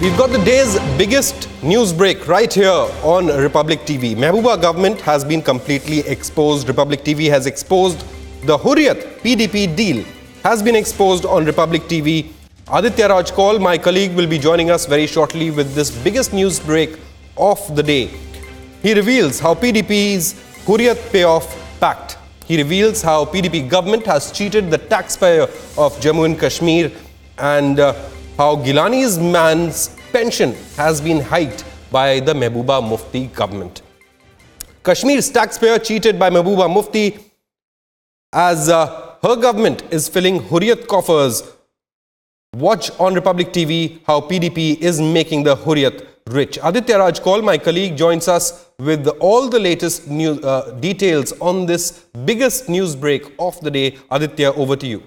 We've got the day's biggest news break right here on Republic TV. Mehbooba government has been completely exposed. Republic TV has exposed. The Hurriyat-PDP deal has been exposed on Republic TV. Aditya Raj Kaul, my colleague, will be joining us very shortly with this biggest news break of the day. He reveals how PDP's Hurriyat payoff pact. He reveals how PDP government has cheated the taxpayer of Jammu and Kashmir, and how Gilani's man's pension has been hiked by the Mehbooba Mufti government. Kashmir's taxpayer cheated by Mehbooba Mufti as her government is filling Hurriyat coffers. Watch on Republic TV how PDP is making the Hurriyat rich. Aditya Raj Kaul, my colleague, joins us with all the latest news, details on this biggest news break of the day. Aditya, over to you.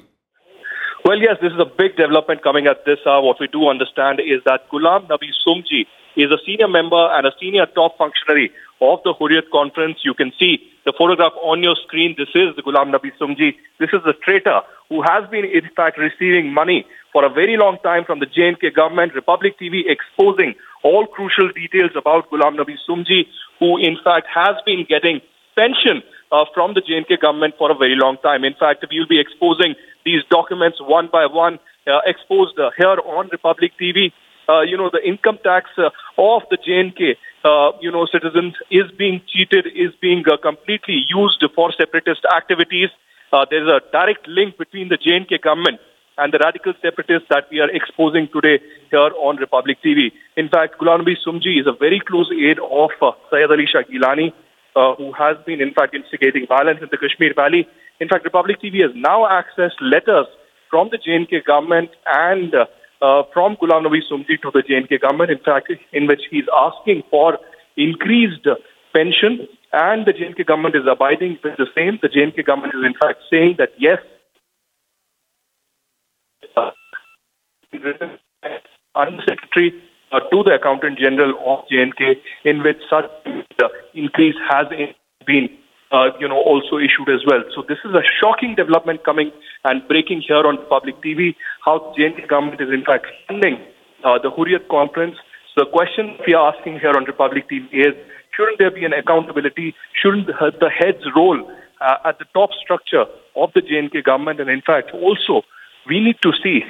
Well, yes, this is a big development coming at this hour. What we do understand is that Ghulam Nabi Sumji is a senior member and a senior top functionary of the Hurriyat conference. You can see the photograph on your screen. This is the Ghulam Nabi Sumji. This is the traitor who has been, in fact, receiving money for a very long time from the J&K government. Republic TV exposing all crucial details about Ghulam Nabi Sumji, who, in fact, has been getting pension from the J&K government for a very long time. In fact, we will be exposing these documents one by one, exposed here on Republic TV. The income tax of the J&K, citizens is being cheated, is being completely used for separatist activities. There's a direct link between the J&K government and the radical separatists that we are exposing today here on Republic TV. In fact, Ghulam Nabi Sumji is a very close aide of Syed Ali Shah Gilani, who has been, in fact, instigating violence in the Kashmir Valley. In fact, Republic TV has now accessed letters from the J&K government and from Ghulam Nabi Sumji to the J&K government, in fact, in which he's asking for increased pension, and the J&K government is abiding with the same. The J&K government is, in fact, saying that, yes, Undersecretary to the Accountant General of J&K, in which such increase has been also issued as well. So this is a shocking development coming and breaking here on Public TV, how J&K government is in fact funding the Hurriyat conference. So the question we are asking here on Republic TV is, shouldn't there be an accountability? Shouldn't the heads roll at the top structure of the J&K government? And in fact, also, we need to see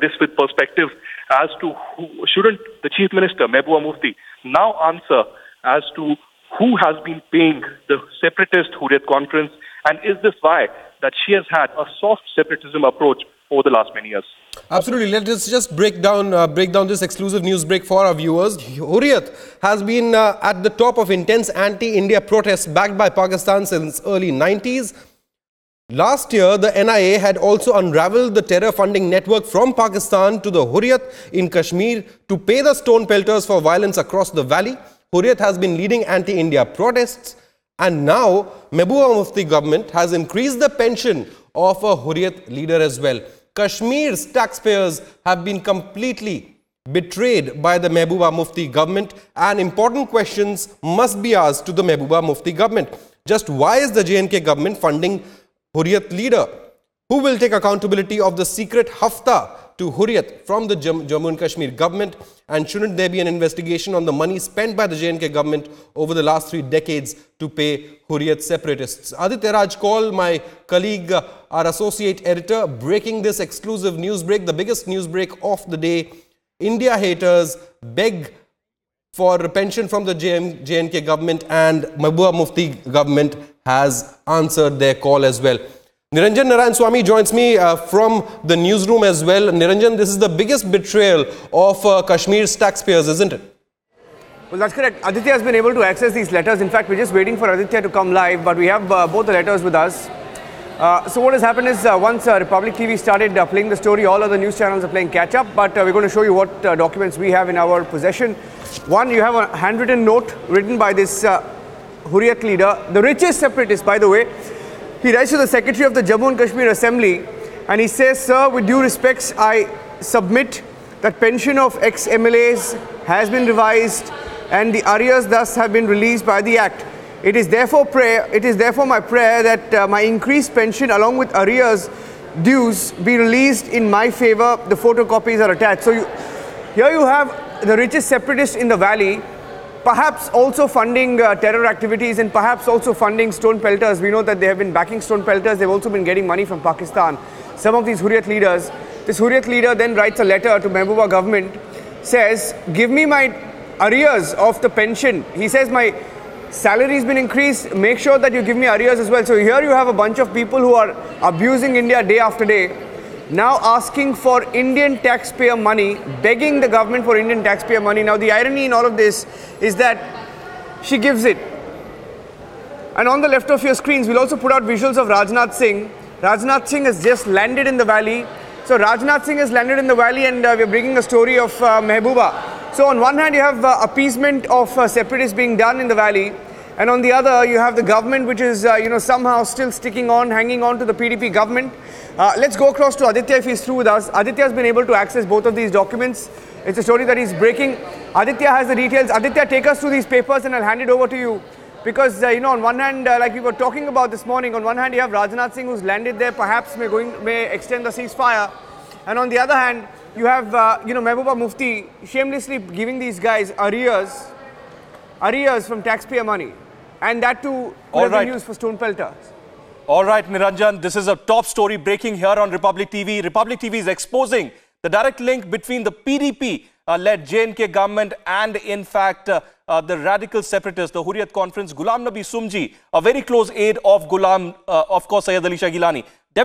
this with perspective as to shouldn't the Chief Minister, Mehbooba Mufti, now answer as to who has been paying the separatist Hurriyat conference, and is this why that she has had a soft separatism approach over the last many years? Absolutely. Let us just break down this exclusive news break for our viewers. Hurriyat has been at the top of intense anti-India protests backed by Pakistan since early 90s. Last year, the NIA had also unraveled the terror funding network from Pakistan to the Hurriyat in Kashmir to pay the stone pelters for violence across the valley. Hurriyat has been leading anti-India protests, and now Mehbooba Mufti government has increased the pension of a Hurriyat leader as well. Kashmir's taxpayers have been completely betrayed by the Mehbooba Mufti government, and important questions must be asked to the Mehbooba Mufti government. Just why is the J&K government funding Hurriyat leader? Who will take accountability of the secret hafta to Hurriyat from the Jammu and Kashmir government? And shouldn't there be an investigation on the money spent by the J&K government over the last 3 decades to pay Hurriyat separatists? Aditya Raj Kaul, my colleague, our associate editor, breaking this exclusive news break, the biggest news break of the day. India haters beg for pension from the J&K government, and Mehbooba Mufti government has answered their call as well. Niranjan Narayan Swamy joins me from the newsroom as well. Niranjan, this is the biggest betrayal of Kashmir's taxpayers, isn't it? Well, that's correct. Aditya has been able to access these letters. In fact, we're just waiting for Aditya to come live, but we have both the letters with us. So what has happened is once Republic TV started playing the story, all other news channels are playing catch-up, but we're going to show you what documents we have in our possession. One, you have a handwritten note written by this Hurriyat leader, the richest separatist, by the way. He writes to the Secretary of the Jammu and Kashmir Assembly, and he says, "Sir, with due respects, I submit that pension of ex-MLAs has been revised and the arrears thus have been released by the Act. It is therefore my prayer that my increased pension along with arrears dues be released in my favor." The photocopies are attached. So here you have the richest separatist in the valley, perhaps also funding terror activities and perhaps also funding stone pelters. We know that they have been backing stone pelters. They've also been getting money from Pakistan. Some of these Hurriyat leaders. This Hurriyat leader then writes a letter to Mehbooba government, says, give me my arrears of the pension. He says, my salary has been increased. Make sure that you give me arrears as well. So here you have a bunch of people who are abusing India day after day, now asking for Indian taxpayer money, begging the government for Indian taxpayer money. Now the irony in all of this is that she gives it. And on the left of your screens, we'll also put out visuals of Rajnath Singh. Rajnath Singh has just landed in the valley. So Rajnath Singh has landed in the valley, and we're bringing a story of Mehbooba. So on one hand, you have appeasement of separatists being done in the valley. And on the other, you have the government, which is, somehow still sticking on, hanging on to the PDP government. Let's go across to Aditya if he's through with us. Aditya has been able to access both of these documents. It's a story that he's breaking. Aditya has the details. Aditya, take us through these papers and I'll hand it over to you. Because, on one hand, like we were talking about this morning, on one hand you have Rajnath Singh who's landed there, perhaps may extend the ceasefire. And on the other hand, you have, Mehbooba Mufti shamelessly giving these guys arrears from taxpayer money. And that too could have been used for stone pelters. All right, Niranjan, this is a top story breaking here on Republic TV. Republic TV is exposing the direct link between the PDP-led J&K government and, in fact, the radical separatists, the Hurriyat conference. Ghulam Nabi Sumji, a very close aide of Ghulam, of course, Sayyid Ali Shah Gilani,